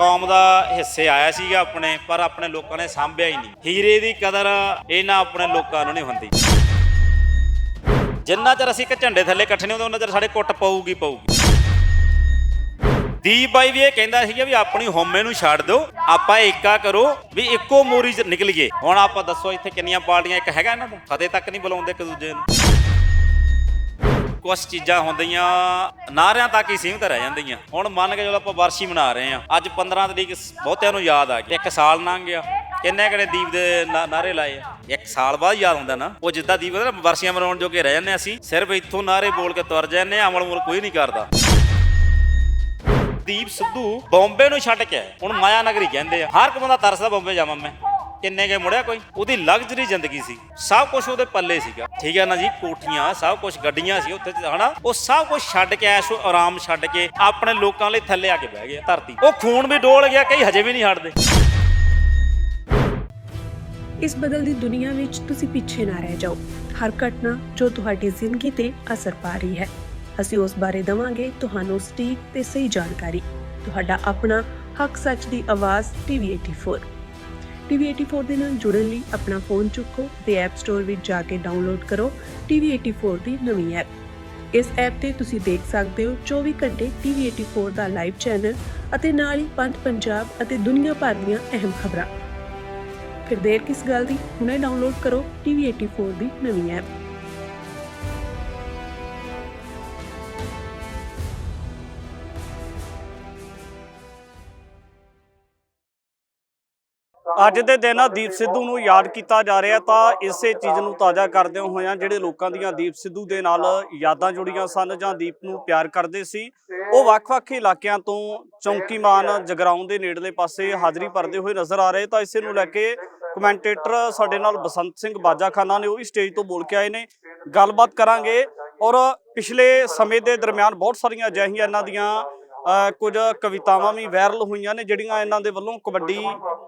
ਕੌਮ ਦਾ ਹਿੱਸੇ ਆਇਆ ਸੀਗਾ ਆਪਣੇ, ਪਰ ਆਪਣੇ ਲੋਕਾਂ ਨੇ ਸਾਂਭਿਆ ਹੀ ਨਹੀਂ। ਹੀਰੇ ਦੀ ਕਦਰ ਇਹਨਾਂ ਆਪਣੇ ਲੋਕਾਂ ਨੂੰ ਨਹੀਂ ਹੁੰਦੀ। ਜਿੰਨਾ ਚਿਰ ਅਸੀਂ ਇੱਕ ਝੰਡੇ ਥੱਲੇ ਇਕੱਠੇ ਨਹੀਂ ਹੁੰਦੇ ਉਹਨਾਂ ਚਿਰ ਸਾਡੇ ਕੁੱਟ ਪਊਗੀ। ਦੀਪ ਬਾਈ ਵੀ ਇਹ ਕਹਿੰਦਾ ਸੀਗਾ ਵੀ ਆਪਣੀ ਹਉਮੈ ਨੂੰ ਛੱਡ ਦਿਓ, ਆਪਾਂ ਏਕਾ ਕਰੋ ਵੀ ਇੱਕੋ ਮੋਰੀ 'ਚ ਨਿਕਲੀਏ। ਹੁਣ ਆਪਾਂ ਦੱਸੋ ਇੱਥੇ ਕਿੰਨੀਆਂ ਪਾਰਟੀਆਂ, ਇੱਕ ਹੈਗਾ ਇਹਨਾਂ ਦਾ ਫਤਿਹ ਤੱਕ ਨਹੀਂ ਬੁਲਾਉਂਦੇ ਇੱਕ ਦੂਜੇ ਨੂੰ। ਕੁਛ ਚੀਜ਼ਾਂ ਹੁੰਦੀਆਂ ਨਾਅਰਿਆਂ ਤੱਕ ਹੀ ਸੀਮਿਤ ਰਹਿ ਜਾਂਦੀਆਂ। ਹੁਣ ਮੰਨ ਕੇ ਜਦੋਂ ਆਪਾਂ ਵਰਸ਼ੀ ਮਨਾ ਰਹੇ ਹਾਂ, ਅੱਜ 15 ਤਰੀਕ ਬਹੁਤਿਆਂ ਨੂੰ ਯਾਦ ਆ ਗਈ। 1 ਸਾਲ ਲੰਘ ਗਿਆ, ਕਿੰਨੇ ਕਿਹੜੇ ਦੀਪ ਦੇ ਨਾਅਰੇ ਲਾਏ ਆ। 1 ਸਾਲ ਬਾਅਦ ਯਾਦ ਹੁੰਦਾ ਨਾ, ਉਹ ਜਿੱਦਾਂ ਦੀਪ ਨਾ ਵਰਸ਼ੀਆਂ ਮਨਾਉਣ ਜੋਗੇ ਰਹਿ ਜਾਂਦੇ ਅਸੀਂ, ਸਿਰਫ ਇੱਥੋਂ ਨਾਅਰੇ ਬੋਲ ਕੇ ਤੁਰ ਜਾਂਦੇ ਆ, ਅਮਲ ਕੋਈ ਨਹੀਂ ਕਰਦਾ। ਦੀਪ ਸਿੱਧੂ ਬੰਬੇ ਨੂੰ ਛੱਡ ਕੇ ਹੁਣ ਮਾਇਆ ਨਗਰੀ ਕਹਿੰਦੇ ਆ। ਹਰ ਇੱਕ ਬੰਦਾ ਤਰਸਦਾ ਬੰਬੇ ਜਾਵਾਂ ਮੈਂ, ਕਿੰਨੇ ਕੇ ਮੁੜਿਆ ਕੋਈ। ਉਹਦੀ ਲਗਜ਼ਰੀ ਜ਼ਿੰਦਗੀ ਸੀ, ਸਭ ਕੁਝ ਉਹਦੇ ਪੱਲੇ ਸੀਗਾ, ਠੀਕ ਹੈ ਨਾ ਜੀ। ਕੋਠੀਆਂ ਸਭ ਕੁਝ, ਗੱਡੀਆਂ ਸੀ ਉੱਥੇ ਹਨਾ। ਉਹ ਸਭ ਕੁਝ ਛੱਡ ਕੇ ਐਸ਼ੋ ਆਰਾਮ ਛੱਡ ਕੇ ਆਪਣੇ ਲੋਕਾਂ ਲਈ ਥੱਲੇ ਆ ਕੇ ਬਹਿ ਗਿਆ ਧਰਤੀ। ਉਹ ਖੂਨ ਵੀ ਡੋਲ ਗਿਆ, ਕਈ ਹਜੇ ਵੀ ਨਹੀਂ ਹਟਦੇ। ਇਸ ਬਦਲਦੀ ਦੁਨੀਆ ਵਿੱਚ ਤੁਸੀਂ ਪਿੱਛੇ ਨਾ ਰਹਿ ਜਾਓ। ਹਰ ਘਟਨਾ ਜੋ ਤੁਹਾਡੀ ਜ਼ਿੰਦਗੀ ਤੇ ਅਸਰ ਪਾ ਰਹੀ ਹੈ, ਅਸੀਂ ਉਸ ਬਾਰੇ ਦਵਾਂਗੇ ਤੁਹਾਨੂੰ ਸਟੀਕ ਤੇ ਸਹੀ ਜਾਣਕਾਰੀ। ਤੁਹਾਡਾ ਆਪਣਾ ਹੱਕ ਸੱਚ ਦੀ ਆਵਾਜ਼ TV84। TV84 ਦੇ ਨਾਲ ਜੁੜਨ ਲਈ ਆਪਣਾ ਫੋਨ ਚੁੱਕੋ ਤੇ ਐਪ ਸਟੋਰ ਵਿੱਚ ਜਾ ਕੇ ਡਾਊਨਲੋਡ ਕਰੋ TV84 ਦੀ ਨਵੀਂ ਐਪ। ਇਸ ਐਪ ਤੇ ਤੁਸੀਂ ਦੇਖ ਸਕਦੇ ਹੋ 24 ਘੰਟੇ TV84 ਦਾ ਲਾਈਵ ਚੈਨਲ ਅਤੇ ਨਾਲ ਹੀ ਪੰਜ ਪੰਜਾਬ ਅਤੇ ਦੁਨੀਆ ਭਰ ਦੀਆਂ ਅਹਿਮ ਖਬਰਾਂ। ਫਿਰ ਦੇਰ ਕਿਸ ਗੱਲ ਦੀ, ਹੁਣੇ ਡਾਊਨਲੋਡ ਕਰੋ TV84 ਦੀ ਨਵੀਂ ਐਪ। ਅੱਜ ਦੇ ਦਿਨ ਦੀਪ ਸਿੱਧੂ ਨੂੰ ਯਾਦ ਕੀਤਾ ਜਾ ਰਿਹਾ, ਤਾਂ ਇਸੇ ਚੀਜ਼ ਨੂੰ ਤਾਜ਼ਾ ਕਰਦੇ ਹੋਇਆਂ ਜਿਹੜੇ ਲੋਕਾਂ ਦੀਆਂ ਦੀਪ ਸਿੱਧੂ ਦੇ ਨਾਲ ਯਾਦਾਂ ਜੁੜੀਆਂ ਸਨ ਜਾਂ ਦੀਪ ਨੂੰ ਪਿਆਰ ਕਰਦੇ ਸੀ, ਉਹ ਵੱਖ-ਵੱਖ ਇਲਾਕਿਆਂ ਤੋਂ ਚੌਂਕੀਮਾਨ ਜਗਰਾਉਂ ਦੇ ਨੇੜਲੇ ਪਾਸੇ ਹਾਜ਼ਰੀ ਭਰਦੇ ਹੋਏ ਨਜ਼ਰ ਆ ਰਹੇ। ਤਾਂ ਇਸੇ ਨੂੰ ਲੈ ਕੇ ਕਮੈਂਟੇਟਰ ਸਾਡੇ ਨਾਲ ਬਸੰਤ ਸਿੰਘ ਬਾਜਾਖਾਨਾ ਨੇ, ਉਹ ਵੀ ਸਟੇਜ ਤੋਂ ਬੋਲ ਕੇ ਆਏ ਨੇ। ਗੱਲਬਾਤ ਕਰਾਂਗੇ। ਔਰ ਪਿਛਲੇ ਸਮੇਂ ਦੇ ਦਰਮਿਆਨ ਬਹੁਤ ਸਾਰੀਆਂ ਅਜਿਹੀਆਂ ਇਹਨਾਂ ਦੀਆਂ ਕੁਝ ਕਵਿਤਾਵਾਂ ਵੀ ਵਾਇਰਲ ਹੋਈਆਂ ਨੇ, ਜਿਹੜੀਆਂ ਇਹਨਾਂ ਦੇ ਵੱਲੋਂ ਕਬੱਡੀ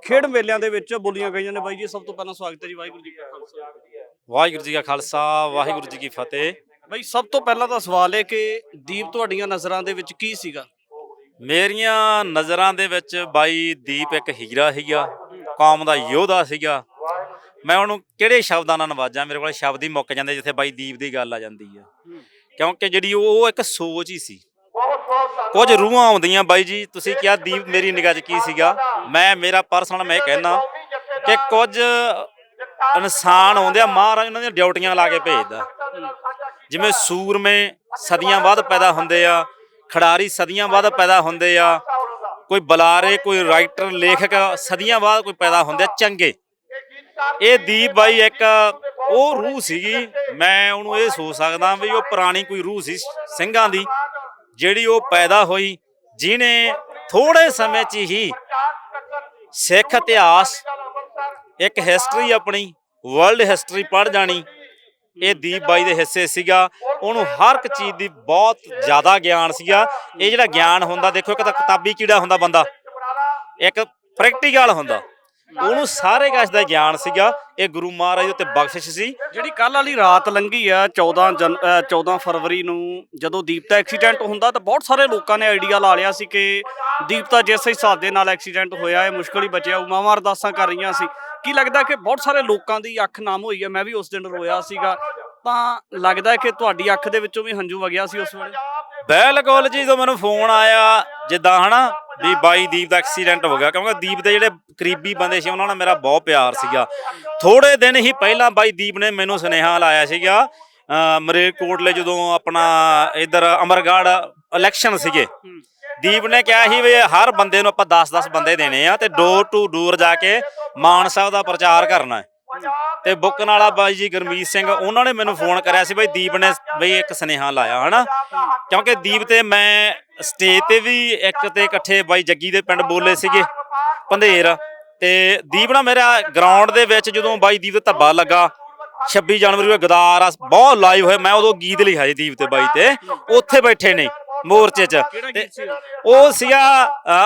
ਖੇਡ ਮੇਲਿਆਂ ਦੇ ਵਿੱਚ ਬੋਲੀਆਂ ਗਈਆਂ ਨੇ। ਬਾਈ ਜੀ, ਸਭ ਤੋਂ ਪਹਿਲਾਂ ਸਵਾਗਤ ਹੈ ਜੀ। ਵਾਹਿਗੁਰੂ ਜੀ ਕਾ ਖਾਲਸਾ। ਵਾਹਿਗੁਰੂ ਜੀ ਕਾ ਖਾਲਸਾ, ਵਾਹਿਗੁਰੂ ਜੀ ਕੀ ਫਤਿਹ। ਬਾਈ, ਸਭ ਤੋਂ ਪਹਿਲਾਂ ਤਾਂ ਸਵਾਲ ਹੈ ਕਿ ਦੀਪ ਤੁਹਾਡੀਆਂ ਨਜ਼ਰਾਂ ਦੇ ਵਿੱਚ ਕੀ ਸੀਗਾ? ਮੇਰੀਆਂ ਨਜ਼ਰਾਂ ਦੇ ਵਿੱਚ ਬਾਈ ਦੀਪ ਇੱਕ ਹੀਰਾ ਸੀਗਾ, ਕੌਮ ਦਾ ਯੋਧਾ ਸੀਗਾ। ਮੈਂ ਉਹਨੂੰ ਕਿਹੜੇ ਸ਼ਬਦਾਂ ਨਾਲ ਨਵਾਜਾਂ, ਮੇਰੇ ਕੋਲ ਸ਼ਬਦ ਹੀ ਮੁੱਕ ਜਾਂਦੇ ਜਿੱਥੇ ਬਾਈ ਦੀਪ ਦੀ ਗੱਲ ਆ ਜਾਂਦੀ ਆ। ਕਿਉਂਕਿ ਜਿਹੜੀ ਉਹ ਇੱਕ ਸੋਚ ਹੀ ਸੀ। ਕੁਝ ਰੂਹਾਂ ਆਉਂਦੀਆਂ ਬਾਈ ਜੀ। ਤੁਸੀਂ ਕਿਹਾ ਦੀਪ ਮੇਰੀ ਨਿਗਾਹ 'ਚ ਕੀ ਸੀਗਾ, ਮੇਰਾ ਪਰਸਨਲ ਮੈਂ ਕਹਿਣਾ ਕਿ ਕੁਝ ਇਨਸਾਨ ਆਉਂਦੇ ਆ, ਮਹਾਰਾਜ ਉਹਨਾਂ ਦੀਆਂ ਡਿਊਟੀਆਂ ਲਾ ਕੇ ਭੇਜਦਾ। ਜਿਵੇਂ ਸੂਰਮੇ ਸਦੀਆਂ ਬਾਅਦ ਪੈਦਾ ਹੁੰਦੇ ਆ, ਖਿਡਾਰੀ ਸਦੀਆਂ ਬਾਅਦ ਪੈਦਾ ਹੁੰਦੇ ਆ, ਕੋਈ ਬੁਲਾਰੇ, ਕੋਈ ਰਾਈਟਰ, ਲੇਖਕ ਸਦੀਆਂ ਬਾਅਦ ਕੋਈ ਪੈਦਾ ਹੁੰਦੇ ਆ ਚੰਗੇ। ਇਹ ਦੀਪ ਬਾਈ ਇੱਕ ਉਹ ਰੂਹ ਸੀਗੀ। ਮੈਂ ਉਹਨੂੰ ਇਹ ਸੋਚ ਸਕਦਾ ਵੀ ਉਹ ਪੁਰਾਣੀ ਕੋਈ ਰੂਹ ਸੀ ਸਿੰਘਾਂ ਦੀ, ਜਿਹੜੀ ਉਹ ਪੈਦਾ ਹੋਈ, ਜਿਹਨੇ ਥੋੜੇ ਸਮੇਂ 'ਚ ਹੀ ਸਿੱਖ ਇਤਿਹਾਸ, ਇੱਕ ਹਿਸਟਰੀ, ਆਪਣੀ ਵਰਲਡ ਹਿਸਟਰੀ ਪੜ੍ਹ ਜਾਣੀ। ਇਹ ਦੀਪ ਬਾਈ ਦੇ ਹਿੱਸੇ ਸੀਗਾ। ਉਹਨੂੰ ਹਰ ਇੱਕ ਚੀਜ਼ ਦੀ ਬਹੁਤ ਜ਼ਿਆਦਾ ਗਿਆਨ ਸੀਗਾ। ਇਹ ਜਿਹੜਾ ਗਿਆਨ ਹੁੰਦਾ, ਦੇਖੋ, ਇੱਕ ਤਾਂ ਕਿਤਾਬੀ ਕੀੜਾ ਹੁੰਦਾ ਬੰਦਾ, ਇੱਕ ਪ੍ਰੈਕਟੀਕਲ ਹੁੰਦਾ, ਉਹਨੂੰ ਸਾਰੇ ਕੁਛ ਦਾ ਗਿਆਨ ਸੀਗਾ। ਇਹ ਗੁਰੂ ਮਹਾਰਾਜ ਉੱਤੇ ਬਖਸ਼ਿਸ਼ ਸੀ। ਜਿਹੜੀ ਕੱਲ੍ਹ ਵਾਲੀ ਰਾਤ ਲੰਘੀ ਆ 14 ਫਰਵਰੀ ਨੂੰ, ਜਦੋਂ ਦੀਪ ਦਾ ਐਕਸੀਡੈਂਟ ਹੁੰਦਾ, ਤਾਂ ਬਹੁਤ ਸਾਰੇ ਲੋਕਾਂ ਨੇ ਆਈਡੀਆ ਲਾ ਲਿਆ ਸੀ ਕਿ ਦੀਪ ਦਾ ਜਿਸ ਹਿਸਾਬ ਦੇ ਨਾਲ ਐਕਸੀਡੈਂਟ ਹੋਇਆ, ਇਹ ਮੁਸ਼ਕਿਲ ਹੀ ਬਚਿਆ। ਮਾਵਾਂ ਅਰਦਾਸਾਂ ਕਰ ਰਹੀਆਂ ਸੀ। ਕੀ ਲੱਗਦਾ ਕਿ ਬਹੁਤ ਸਾਰੇ ਲੋਕਾਂ ਦੀ ਅੱਖ ਨਾਮ ਹੋਈ ਹੈ? ਮੈਂ ਵੀ ਉਸ ਦਿਨ ਰੋਇਆ ਸੀਗਾ। ਤਾਂ ਲੱਗਦਾ ਕਿ ਤੁਹਾਡੀ ਅੱਖ ਦੇ ਵਿੱਚੋਂ ਵੀ ਹੰਝੂ ਵਗਿਆ ਸੀ ਉਸ ਵੇਲੇ? ਬਿਲਕੁਲ ਜੀ। ਜਦੋਂ ਮੈਨੂੰ ਫੋਨ ਆਇਆ ਜਿੱਦਾਂ ਹਨਾ ਵੀ ਬਾਈ ਦੀਪ ਦਾ ਐਕਸੀਡੈਂਟ ਹੋ ਗਿਆ, ਕਿਉਂਕਿ ਦੀਪ ਦੇ ਜਿਹੜੇ ਕਰੀਬੀ ਬੰਦੇ ਸੀ ਉਹਨਾਂ ਨਾਲ ਮੇਰਾ ਬਹੁਤ ਪਿਆਰ ਸੀਗਾ। ਥੋੜੇ ਦਿਨ ਹੀ ਪਹਿਲਾਂ ਬਾਈ ਦੀਪ ਨੇ ਮੈਨੂੰ ਸੁਨੇਹਾ ਲਾਇਆ ਸੀਗਾ, ਮਰੇਕੋਟਲੇ ਜਦੋਂ ਆਪਣਾ ਇੱਧਰ ਅਮਰਗੜ੍ਹ ਇਲੈਕਸ਼ਨ ਸੀਗੇ। ਦੀਪ ਨੇ ਕਿਹਾ ਸੀ ਵੀ ਹਰ ਬੰਦੇ ਨੂੰ ਆਪਾਂ 10-10 ਬੰਦੇ ਦੇਣੇ ਆ ਤੇ ਡੋਰ ਟੂ ਡੋਰ ਜਾ ਕੇ ਮਾਨ ਸਾਹਿਬ ਦਾ ਪ੍ਰਚਾਰ ਕਰਨਾ। ਤੇ ਬੁੱਕਣ ਵਾਲਾ ਬਾਈ ਜੀ ਗੁਰਮੀਤ ਸਿੰਘ, ਉਹਨਾਂ ਨੇ ਮੈਨੂੰ ਫੋਨ ਕਰਿਆ ਸੀ ਬਈ ਦੀਪ ਨੇ ਬਈ ਇੱਕ ਸੁਨੇਹਾ ਲਾਇਆ ਹਨਾ। ਕਿਉਂਕਿ ਦੀਪ ਤੇ ਮੈਂ ਸਟੇਜ ਤੇ ਵੀ ਇੱਕ ਤੇ ਇਕੱਠੇ ਬਾਈ ਜੱਗੀ ਦੇ ਪਿੰਡ ਬੋਲੇ ਸੀਗੇ ਪੰਧੇਰ, ਤੇ ਦੀਪ ਨਾਲ ਮੇਰਾ ਗਰਾਊਂਡ ਦੇ ਵਿੱਚ ਜਦੋਂ ਬਾਈ ਦੀਪ ਦਾ ਧੱਬਾ ਲੱਗਾ 26 ਜਨਵਰੀ ਨੂੰ, ਗਦਾਰ ਬਹੁਤ ਲਾਈਵ ਹੋਇਆ। ਮੈਂ ਉਦੋਂ ਗੀਤ ਲਿਖਾਏ ਦੀਪ ਤੇ ਬਾਈ ਤੇ, ਉੱਥੇ ਬੈਠੇ ਨੇ ਮੋਰਚੇ 'ਚ। ਤੇ ਉਹ ਸੀਗਾ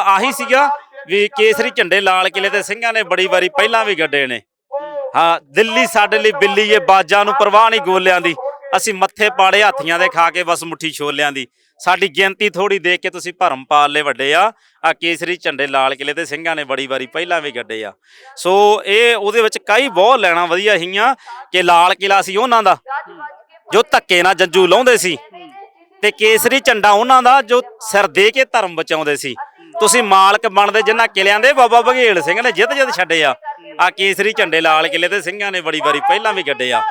ਆਹੀ ਸੀਗਾ ਵੀ ਕੇਸਰੀ ਝੰਡੇ ਲਾਲ ਕਿਲੇ ਤੇ ਸਿੰਘਾਂ ਨੇ ਬੜੀ ਵਾਰੀ ਪਹਿਲਾਂ ਵੀ ਗੱਡੇ ਨੇ। ਹਾਂ, ਦਿੱਲੀ ਸਾਡੇ ਲਈ ਬਿੱਲੀ ਏ, ਬਾਜਾਂ ਨੂੰ ਪਰਵਾਹ ਨਹੀਂ ਗੋਲਿਆਂ ਦੀ, ਅਸੀਂ ਮੱਥੇ ਪਾੜੇ ਹਾਥੀਆਂ ਦੇ ਖਾ ਕੇ ਬਸ ਮੁੱਠੀ ਛੋਲਿਆਂ ਦੀ। ਸਾਡੀ ਗਿਣਤੀ ਥੋੜੀ ਦੇਖ ਕੇ ਤੁਸੀਂ ਭਰਮ ਪਾਲ ਲਏ ਵੱਡੇ ਆ ਕੇਸਰੀ ਝੰਡੇ ਲਾਲ ਕਿਲੇ ਤੇ ਸਿੰਘਾਂ ਨੇ ਬੜੀ ਵਾਰੀ ਪਹਿਲਾਂ ਵੀ ਗੱਡੇ ਆ। ਸੋ ਇਹ ਉਹਦੇ ਵਿੱਚ ਕਈ ਬਹੁਤ ਲੈਣਾ ਵਧੀਆ ਸੀਗੀਆਂ ਕਿ ਲਾਲ ਕਿਲਾ ਸੀ ਉਹਨਾਂ ਦਾ ਜੋ ਧੱਕੇ ਨਾਲ ਜੰਜੂ ਲਾਉਂਦੇ ਸੀ ਤੇ ਕੇਸਰੀ ਝੰਡਾ ਉਹਨਾਂ ਦਾ ਜੋ ਸਿਰ ਦੇ ਕੇ ਧਰਮ ਬਚਾਉਂਦੇ ਸੀ। ਤੁਸੀਂ ਮਾਲਕ ਬਣਦੇ ਜਿਨ੍ਹਾਂ ਕਿਲਿਆਂ ਦੇ ਬਾਬਾ ਬਘੇਲ ਸਿੰਘ ਨੇ ਜਿੱਤ ਛੱਡੇ ਆ ਕੇਸਰੀ ਝੰਡੇ ਲਾਲ ਕਿਲੇ ਤੇ ਸਿੰਘਾਂ ਨੇ ਬੜੀ ਵਾਰੀ ਪਹਿਲਾਂ ਵੀ ਗੱਡੇ ਆ।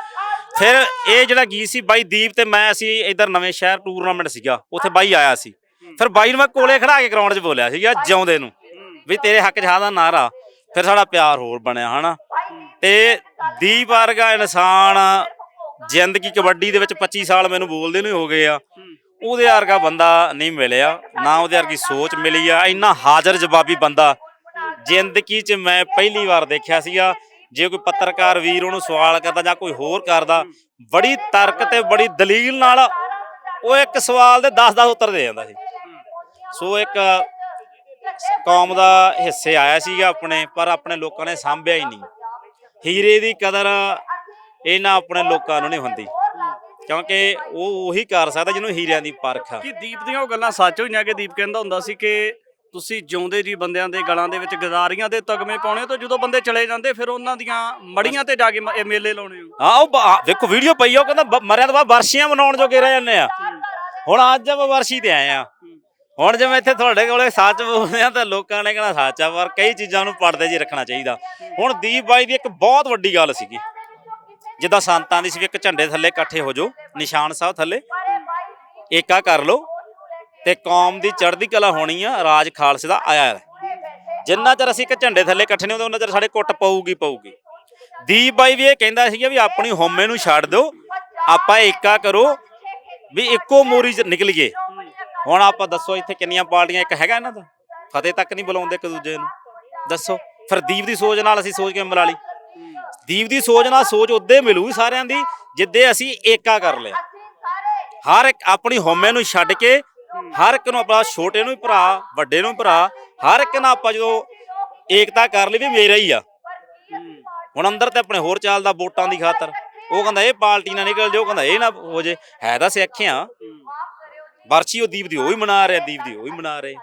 ਫਿਰ ਇਹ ਜਿਹੜਾ ਗੀਤ ਸੀ ਬਾਈ ਦੀਪ ਤੇ ਮੈਂ ਅਸੀਂ ਇੱਧਰ ਨਵੇਂ ਸ਼ਹਿਰ ਟੂਰਨਾਮੈਂਟ ਸੀਗਾ ਉੱਥੇ ਬਾਈ ਆਇਆ ਸੀ। ਫਿਰ ਬਾਈ ਨੂੰ ਮੈਂ ਕੋਲੇ ਖੜਾ ਕੇ ਗਰਾਊਂਡ 'ਚ ਬੋਲਿਆ ਸੀਗਾ ਜਿਉਂਦੇ ਨੂੰ ਵੀ ਤੇਰੇ ਹੱਕ 'ਚ ਦਾ ਨਾਰਾ। ਫਿਰ ਸਾਡਾ ਪਿਆਰ ਹੋਰ ਬਣਿਆ ਹਨਾ। ਤੇ ਦੀਪ ਵਰਗਾ ਇਨਸਾਨ ਜ਼ਿੰਦਗੀ ਕਬੱਡੀ ਦੇ ਵਿੱਚ 25 ਸਾਲ ਮੈਨੂੰ ਬੋਲਦੇ ਨੂੰ ਹੋ ਗਏ ਆ। ਉਹਦੇ ਵਰਗਾ ਬੰਦਾ ਨਹੀਂ ਮਿਲਿਆ ਨਾ ਉਹਦੇ ਵਰਗੀ ਸੋਚ ਮਿਲੀ ਆ। ਇੰਨਾ ਹਾਜ਼ਰ ਜਵਾਬੀ ਬੰਦਾ ਜ਼ਿੰਦਗੀ 'ਚ ਮੈਂ ਪਹਿਲੀ ਵਾਰ ਦੇਖਿਆ ਸੀਗਾ। ਜੇ ਕੋਈ ਪੱਤਰਕਾਰ ਵੀਰ ਉਹਨੂੰ ਸਵਾਲ ਕਰਦਾ ਜਾਂ ਕੋਈ ਹੋਰ ਕਰਦਾ ਬੜੀ ਤਰਕ ਤੇ ਬੜੀ ਦਲੀਲ ਨਾਲ ਉਹ ਇੱਕ ਸਵਾਲ ਦੇ 10 ਉੱਤਰ ਦੇ ਜਾਂਦਾ ਸੀ। ਸੋ ਇੱਕ ਕੌਮ ਦਾ ਹਿੱਸੇ ਆਇਆ ਸੀਗਾ ਆਪਣੇ, ਪਰ ਆਪਣੇ ਲੋਕਾਂ ਨੇ ਸਾਂਭਿਆ ਹੀ ਨਹੀਂ। ਹੀਰੇ ਦੀ ਕਦਰ ਇਹਨਾਂ ਆਪਣੇ ਲੋਕਾਂ ਨੂੰ ਨਹੀਂ ਹੁੰਦੀ ਕਿਉਂਕਿ ਉਹ ਉਹੀ ਕਰ ਸਕਦਾ ਜਿਹਨੂੰ ਹੀਰਿਆਂ ਦੀ ਪਰਖ ਆ। ਕਿ ਦੀਪ ਦੀਆਂ ਉਹ ਗੱਲਾਂ ਸੱਚ ਹੋਈਆਂ ਕਿ ਦੀਪ ਕਹਿੰਦਾ ਹੁੰਦਾ ਸੀ ਕਿ ਤੁਸੀਂ ਜਿਉਂਦੇ ਜੀ ਬੰਦਿਆਂ ਦੇ ਗਲਾਂ ਦੇ ਵਿੱਚ ਗਦਾਰੀਆਂ ਦੇ ਤਗਮੇ ਪਾਉਣੇ ਤੇ ਜਦੋਂ ਬੰਦੇ ਚਲੇ ਜਾਂਦੇ ਫਿਰ ਉਹਨਾਂ ਦੀਆਂ ਮੜੀਆਂ ਤੇ ਜਾ ਕੇ ਇਹ ਮੇਲੇ ਲਾਉਣੇ ਹੋ। ਹਾਂ ਉਹ ਵੇਖੋ ਵੀਡੀਓ ਪਈ ਆ ਉਹ ਕਹਿੰਦਾ ਮਰਿਆ ਤੋਂ ਬਾਅਦ ਵਰਸ਼ੀਆਂ ਮਨਾਉਣ ਜੋਗੇ ਰਹਿ ਜਾਂਦੇ ਆ। ਹੁਣ ਅੱਜ ਆਪਾਂ ਵਰਸ਼ੀ ਤੇ ਆਏ ਆ। ਹੁਣ ਜਿਵੇਂ ਇੱਥੇ ਤੁਹਾਡੇ ਕੋਲੇ ਸੱਚ ਬੋਲਦੇ ਆ ਤਾਂ ਲੋਕਾਂ ਨੇ ਕਹਿਣਾ ਸੱਚ ਆ, ਪਰ ਕਈ ਚੀਜ਼ਾਂ ਨੂੰ ਪਰਦੇ 'ਚ ਰੱਖਣਾ ਚਾਹੀਦਾ। ਹੁਣ ਦੀਪ ਬਾਈ ਦੀ ਇੱਕ ਬਹੁਤ ਵੱਡੀ ਗੱਲ ਸੀਗੀ ਜਿੱਦਾਂ ਸੰਤਾਂ ਦੀ ਸੀ ਵੀ ਇੱਕ ਝੰਡੇ ਥੱਲੇ ਇਕੱਠੇ ਹੋ ਜਾਓ, ਨਿਸ਼ਾਨ ਸਾਹਿਬ ਥੱਲੇ ਏਕਾ ਕਰ ਲਓ ਤੇ ਕੌਮ ਦੀ ਚੜ੍ਹਦੀ ਕਲਾ ਹੋਣੀ ਆ। ਰਾਜ ਖਾਲਸੇ ਦਾ ਆਇਆ ਹੈ। ਜਿੰਨਾ ਚਿਰ ਅਸੀਂ ਇੱਕ ਝੰਡੇ ਥੱਲੇ ਇਕੱਠੇ ਨਹੀਂ ਹੁੰਦੇ ਉਹਨਾਂ ਚਿਰ ਸਾਡੇ ਕੁੱਟ ਪਊਗੀ। ਦੀਪ ਬਾਈ ਵੀ ਇਹ ਕਹਿੰਦਾ ਸੀਗਾ ਵੀ ਆਪਣੀ ਹਉਮੈ ਨੂੰ ਛੱਡ ਦਿਓ, ਆਪਾਂ ਏਕਾ ਕਰੋ ਵੀ ਇੱਕੋ ਮੋਰੀ 'ਚ ਨਿਕਲੀਏ। ਹੁਣ ਆਪਾਂ ਦੱਸੋ ਇੱਥੇ ਕਿੰਨੀਆਂ ਪਾਰਟੀਆਂ, ਇੱਕ ਹੈਗਾ ਇਹਨਾਂ ਦਾ ਫਤਿਹ ਤੱਕ ਨਹੀਂ ਬੁਲਾਉਂਦੇ ਇੱਕ ਦੂਜੇ ਨੂੰ। ਦੱਸੋ ਫਿਰ ਦੀਪ ਦੀ ਸੋਚ ਨਾਲ ਅਸੀਂ ਸੋਚ ਕਿਵੇਂ ਮਿਲਾ ਲਈ? ਦੀਪ ਦੀ ਸੋਚ ਨਾਲ ਸੋਚ ਉਦੋਂ ਮਿਲੂਗੀ ਸਾਰਿਆਂ ਦੀ ਜਿੱਦੇ ਅਸੀਂ ਏਕਾ ਕਰ ਲਿਆ। ਹਰ ਇੱਕ ਆਪਣੀ ਹਉਮੈ ਨੂੰ ਛੱਡ ਕੇ ਹਰ ਇੱਕ ਨੂੰ ਆਪਣਾ ਛੋਟੇ ਨੂੰ ਵੀ ਭਰਾ ਵੱਡੇ ਨੂੰ ਭਰਾ ਹਰ ਇੱਕ ਨਾਲ ਆਪਾਂ ਜਦੋਂ ਏਕਤਾ ਕਰ ਲਈ ਵੀ ਮੇਰਾ ਹੀ ਆ। ਹੁਣ ਅੰਦਰ ਤੇ ਆਪਣੇ ਹੋਰ ਚੱਲਦਾ ਵੋਟਾਂ ਦੀ ਖਾਤਰ। ਉਹ ਕਹਿੰਦਾ ਇਹ ਪਾਰਟੀ ਨਾ ਨਿਕਲ ਜਾਓ, ਕਹਿੰਦਾ ਇਹ ਨਾ ਹੋ ਜੇ। ਹੈ ਤਾਂ ਸਿੱਖ ਆ। ਵਰਸ਼ੀ ਉਹ ਦੀਪ ਦੀ ਉਹ ਹੀ ਮਨਾ ਰਿਹਾ, ਦੀਪ ਦੀ ਉਹ ਹੀ ਮਨਾ ਰਹੇ,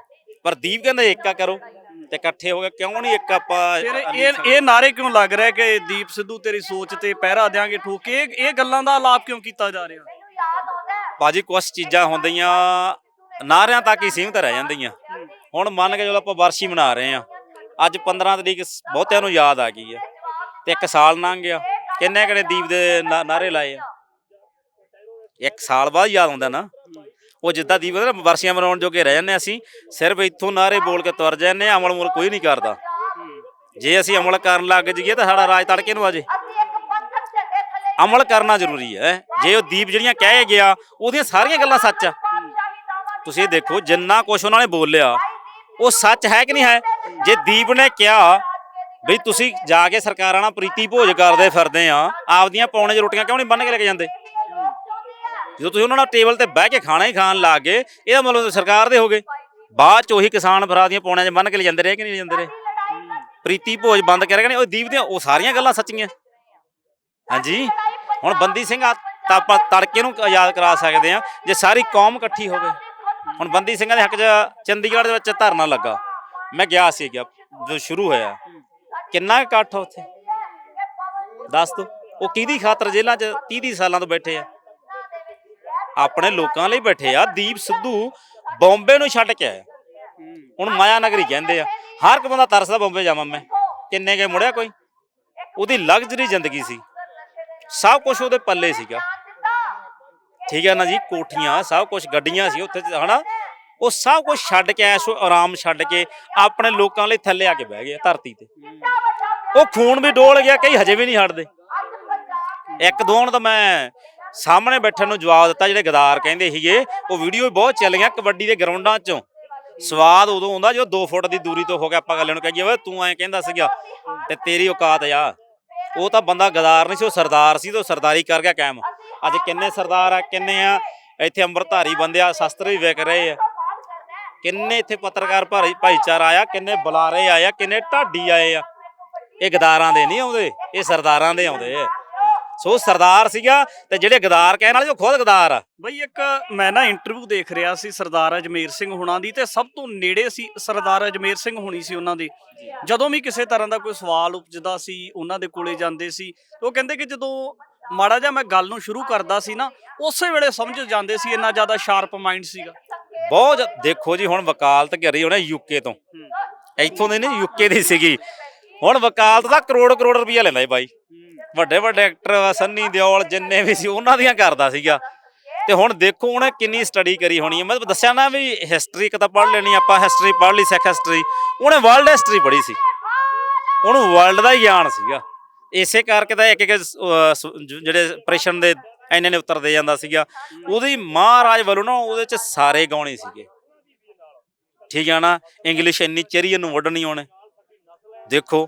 ਪਰ ਦੀਪ ਕਹਿੰਦਾ ਏਕਾ ਕਰੋ ਤੇ ਇਕੱਠੇ ਹੋ ਗਏ। ਕਿਉਂ ਨਹੀਂ ਇੱਕ ਆਪਾਂ ਇਹ ਨਾਰੇ ਕਿਉਂ ਲੱਗ ਰਿਹਾ ਕਿ ਦੀਪ ਸਿੱਧੂ ਤੇਰੀ ਸੋਚ ਤੇ ਪਹਿਰਾ ਦਿਆਂਗੇ ਠੋਕ? ਇਹ ਗੱਲਾਂ ਦਾ ਆਲਾਪ ਕਿਉਂ ਕੀਤਾ ਜਾ ਰਿਹਾ? ਭਾਜੀ ਕੁਛ ਚੀਜ਼ਾਂ ਹੁੰਦੀਆਂ ਨਾਰਿਆਂ ਤੱਕ ਹੀ ਸੀਮਿਤ ਰਹਿ ਜਾਂਦੀਆਂ। ਹੁਣ ਮੰਨ ਕੇ ਜਦੋਂ ਆਪਾਂ ਵਰਸ਼ੀ ਮਨਾ ਰਹੇ ਆ, ਅੱਜ 15 ਤਰੀਕ ਬਹੁਤਿਆਂ ਨੂੰ ਯਾਦ ਆ ਗਈ ਆ ਤੇ 1 ਸਾਲ ਲੰਘ ਗਿਆ। ਕਿੰਨੇ ਕਿਹੜੇ ਦੀਪ ਦੇ ਨਾਰੇ ਲਾਏ ਆ? 1 ਸਾਲ ਬਾਅਦ ਯਾਦ ਆਉਂਦਾ ਨਾ। ਉਹ ਜਿੱਦਾਂ ਦੀਪ ਵਰਸ਼ੀਆਂ ਮਨਾਉਣ ਜੋਗੇ ਰਹਿ ਜਾਂਦੇ ਅਸੀਂ, ਸਿਰਫ ਇੱਥੋਂ ਨਾਰੇ ਬੋਲ ਕੇ ਤੁਰ ਜਾਂਦੇ। ਅਮਲ ਮੁਲ ਕੋਈ ਨਹੀਂ ਕਰਦਾ। ਜੇ ਅਸੀਂ ਅਮਲ ਕਰਨ ਲੱਗ ਜਾਈਏ ਤਾਂ ਸਾਡਾ ਰਾਜ ਤੜਕੇ ਨੂੰ ਆ ਜੇ। ਅਮਲ ਕਰਨਾ ਜ਼ਰੂਰੀ ਹੈ। ਜੇ ਉਹ ਦੀਪ ਜਿਹੜੀਆਂ ਕਹਿ ਗਿਆ ਉਹਦੀਆਂ ਸਾਰੀਆਂ ਗੱਲਾਂ ਸੱਚ ਆ। ਤੁਸੀਂ ਦੇਖੋ ਜਿੰਨਾ ਕੁਛ ਉਹਨਾਂ ਨੇ ਬੋਲਿਆ ਉਹ ਸੱਚ ਹੈ ਕਿ ਨਹੀਂ ਹੈ? ਜੇ ਦੀਪ ਨੇ ਕਿਹਾ ਬਈ ਤੁਸੀਂ ਜਾ ਕੇ ਸਰਕਾਰਾਂ ਨਾਲ ਪ੍ਰੀਤੀ ਭੋਜ ਕਰਦੇ ਫਿਰਦੇ ਆ, ਆਪਦੀਆਂ ਪੌਣੇ 'ਚ ਰੋਟੀਆਂ ਕਿਉਂ ਨਹੀਂ ਬੰਨ ਕੇ ਲੈ ਕੇ ਜਾਂਦੇ? ਜਦੋਂ ਤੁਸੀਂ ਉਹਨਾਂ ਨਾਲ ਟੇਬਲ ਤੇ ਬਹਿ ਕੇ ਖਾਣਾ ਹੀ ਖਾਣ ਲੱਗ ਗਏ, ਇਹਦਾ ਮਤਲਬ ਸਰਕਾਰ ਦੇ ਹੋ ਗਏ। ਬਾਅਦ 'ਚ ਉਹੀ ਕਿਸਾਨ ਭਰਾ ਦੀਆਂ ਪੌਣਿਆਂ 'ਚ ਬੰਨ ਕੇ ਲੈ ਜਾਂਦੇ ਰਹੇ ਕਿ ਨਹੀਂ ਜਾਂਦੇ ਰਹੇ? ਪ੍ਰੀਤੀ ਭੋਜ ਬੰਦ ਕਰ ਗਏ ਨੇ। ਉਹ ਦੀਪ ਦੀਆਂ ਉਹ ਸਾਰੀਆਂ ਗੱਲਾਂ ਸੱਚੀਆਂ। ਹਾਂਜੀ ਹੁਣ ਬੰਦੀ ਸਿੰਘ ਤਾਂ ਆਪਾਂ ਤੜਕੇ ਨੂੰ ਯਾਦ ਕਰਾ ਸਕਦੇ ਹਾਂ ਜੇ ਸਾਰੀ ਕੌਮ ਇਕੱਠੀ ਹੋਵੇ। ਹੁਣ ਬੰਦੀ ਸਿੰਘਾਂ ਦੇ ਹੱਕ 'ਚ ਚੰਡੀਗੜ੍ਹ ਦੇ ਵਿੱਚ ਧਰਨਾ ਲੱਗਾ, ਮੈਂ ਗਿਆ ਸੀ ਜਦੋਂ ਸ਼ੁਰੂ ਹੋਇਆ। ਕਿੰਨਾ ਇਕੱਠ ਉੱਥੇ ਦੱਸ ਦਿਓ। ਉਹ ਕਿਹਦੀ ਖਾਤਰ ਜੇਲ੍ਹਾਂ 'ਚ 30 ਸਾਲਾਂ ਤੋਂ ਬੈਠੇ ਆ? ਆਪਣੇ ਲੋਕਾਂ ਲਈ ਬੈਠੇ ਆ। ਦੀਪ ਸਿੱਧੂ ਬੰਬੇ ਨੂੰ ਛੱਡ ਕੇ ਆਇਆ। ਹੁਣ ਮਾਇਆ ਨਗਰੀ ਕਹਿੰਦੇ ਆ। ਹਰ ਇੱਕ ਬੰਦਾ ਤਰਸਦਾ ਬੰਬੇ ਜਾਵਾਂ ਮੈਂ। ਕਿੰਨੇ ਕੇ ਮੁੜਿਆ ਕੋਈ? ਉਹਦੀ ਲਗਜ਼ਰੀ ਜ਼ਿੰਦਗੀ ਸੀ, ਸਭ ਕੁਛ ਉਹਦੇ ਪੱਲੇ ਸੀਗਾ। ਠੀਕ ਹੈ ਨਾ ਜੀ, ਕੋਠੀਆਂ ਸਭ ਕੁਛ, ਗੱਡੀਆਂ ਸੀ ਉੱਥੇ ਹਨਾ। ਉਹ ਸਭ ਕੁਛ ਛੱਡ ਕੇ ਐਸ਼ੋ ਆਰਾਮ ਛੱਡ ਕੇ ਆਪਣੇ ਲੋਕਾਂ ਲਈ ਥੱਲੇ ਆ ਕੇ ਬਹਿ ਗਏ ਧਰਤੀ ਤੇ। ਉਹ ਖੂਨ ਵੀ ਡੋਲ ਗਿਆ, ਕਈ ਹਜੇ ਵੀ ਨਹੀਂ ਹਟਦੇ। ਇੱਕ ਦੋ ਨੂੰ ਤਾਂ ਮੈਂ ਸਾਹਮਣੇ ਬੈਠਣ ਨੂੰ ਜਵਾਬ ਦਿੱਤਾ ਜਿਹੜੇ ਗਦਾਰ ਕਹਿੰਦੇ ਸੀਗੇ। ਉਹ ਵੀਡੀਓ ਵੀ ਬਹੁਤ ਚੱਲੀਆਂ ਕਬੱਡੀ ਦੇ ਗਰਾਊਂਡਾਂ 'ਚੋਂ। ਸਵਾਦ ਉਦੋਂ ਆਉਂਦਾ ਜਦੋਂ 2 ਫੁੱਟ ਦੀ ਦੂਰੀ ਤੋਂ ਹੋ ਕੇ ਆਪਾਂ ਗੱਲ ਨੂੰ ਕਹੀਏ ਓਏ ਤੂੰ ਐਂ ਕਹਿੰਦਾ ਸੀਗਾ ਤੇ ਤੇਰੀ ਔਕਾਤ ਆ। ਉਹ ਤਾਂ ਬੰਦਾ ਗਦਾਰ ਨਹੀਂ ਸੀ, ਉਹ ਸਰਦਾਰ ਸੀ ਤੇ ਉਹ ਸਰਦਾਰੀ ਕਰ ਗਿਆ ਕਾਇਮ। ਅੱਜ ਕਿੰਨੇ ਸਰਦਾਰ ਆ, ਕਿੰਨੇ ਆ ਇੱਥੇ ਅੰਮ੍ਰਿਤਧਾਰੀ ਬੰਦੇ ਆ, ਸ਼ਸਤਰ ਵੀ ਵਿਕ ਰਹੇ ਆ। ਕਿੰਨੇ ਇੱਥੇ ਪੱਤਰਕਾਰ ਭਾਈਚਾਰਾ ਆਇਆ, ਕਿੰਨੇ ਬੁਲਾਰੇ ਆਏ ਆ, ਕਿੰਨੇ ਢਾਡੀ ਆਏ ਆ। ਇਹ ਗਦਾਰਾਂ ਦੇ ਨਹੀਂ ਆਉਂਦੇ, ਇਹ ਸਰਦਾਰਾਂ ਦੇ ਆਉਂਦੇ ਆ। ਸੋ ਸਰਦਾਰ ਸੀਗਾ, ਤੇ ਜਿਹੜੇ ਗਦਾਰ ਕਹਿਣ ਵਾਲੇ ਉਹ ਖੁਦ ਗਦਾਰ ਆ। ਬਈ ਇੱਕ ਮੈਂ ਨਾ ਇੰਟਰਵਿਊ ਦੇਖ ਰਿਹਾ ਸੀ ਸਰਦਾਰ ਅਜਮੇਰ ਸਿੰਘ ਹੁਣਾਂ ਦੀ, ਤੇ ਸਭ ਤੋਂ ਨੇੜੇ ਸੀ ਸਰਦਾਰ ਅਜਮੇਰ ਸਿੰਘ ਹੁਣੀ ਸੀ ਉਹਨਾਂ ਦੇ। ਜਦੋਂ ਵੀ ਕਿਸੇ ਤਰ੍ਹਾਂ ਦਾ ਕੋਈ ਸਵਾਲ ਉਪਜਦਾ ਸੀ ਉਹਨਾਂ ਦੇ ਕੋਲੇ ਜਾਂਦੇ ਸੀ, ਤੇ ਉਹ ਕਹਿੰਦੇ ਕਿ ਜਦੋਂ ਮਾੜਾ ਜਿਹਾ ਮੈਂ ਗੱਲ ਨੂੰ ਸ਼ੁਰੂ ਕਰਦਾ ਸੀ ਨਾ, ਉਸੇ ਵੇਲੇ ਸਮਝ ਜਾਂਦੇ ਸੀ, ਇੰਨਾ ਜ਼ਿਆਦਾ ਸ਼ਾਰਪ ਮਾਈਂਡ ਸੀਗਾ। ਬਹੁਤ ਦੇਖੋ ਜੀ, ਹੁਣ ਵਕਾਲਤ ਕਰੀ ਉਹਨੇ ਯੂਕੇ ਤੋਂ, ਇੱਥੋਂ ਦੇ ਨਹੀਂ ਯੂਕੇ ਦੀ ਸੀਗੀ। ਹੁਣ ਵਕਾਲਤ ਦਾ ਕਰੋੜ ਰੁਪਈਆ ਲੈਂਦਾ ਸੀ ਬਾਈ। ਵੱਡੇ ਵੱਡੇ ਐਕਟਰ ਸੰਨੀ ਦਿਓਲ ਜਿੰਨੇ ਵੀ ਸੀ ਉਹਨਾਂ ਦੀਆਂ ਕਰਦਾ ਸੀਗਾ। ਤੇ ਹੁਣ ਦੇਖੋ ਉਹਨੇ ਕਿੰਨੀ ਸਟੱਡੀ ਕਰੀ ਹੋਣੀ ਹੈ। ਮੈਂ ਦੱਸਿਆ ਨਾ ਵੀ ਹਿਸਟਰੀ ਇੱਕ ਤਾਂ ਪੜ੍ਹ ਲੈਣੀ, ਆਪਾਂ ਹਿਸਟਰੀ ਪੜ੍ਹ ਲਈ, ਸਿੱਖ ਹਿਸਟਰੀ, ਉਹਨੇ ਵਰਲਡ ਹਿਸਟਰੀ ਪੜ੍ਹੀ ਸੀ, ਉਹਨੂੰ ਵਰਲਡ ਦਾ ਹੀ ਗਿਆਨ ਸੀਗਾ। ਇਸੇ ਕਰਕੇ ਤਾਂ ਇੱਕ ਜਿਹੜੇ ਪ੍ਰਸ਼ਨ ਦੇ ਇੰਨੇ ਨੇ ਉੱਤਰ ਦੇ ਜਾਂਦਾ ਸੀਗਾ। ਉਹਦੀ ਮਹਾਰਾਜ ਵੱਲੋਂ ਨਾ ਉਹਦੇ ਚ ਸਾਰੇ ਗਾਉਣੇ ਸੀਗੇ, ਠੀਕ ਆ ਨਾ। ਇੰਗਲਿਸ਼ ਇੰਨੀ ਚਰੀ ਇਹਨੂੰ ਵੱਢਣੀ ਉਹਨੇ। ਦੇਖੋ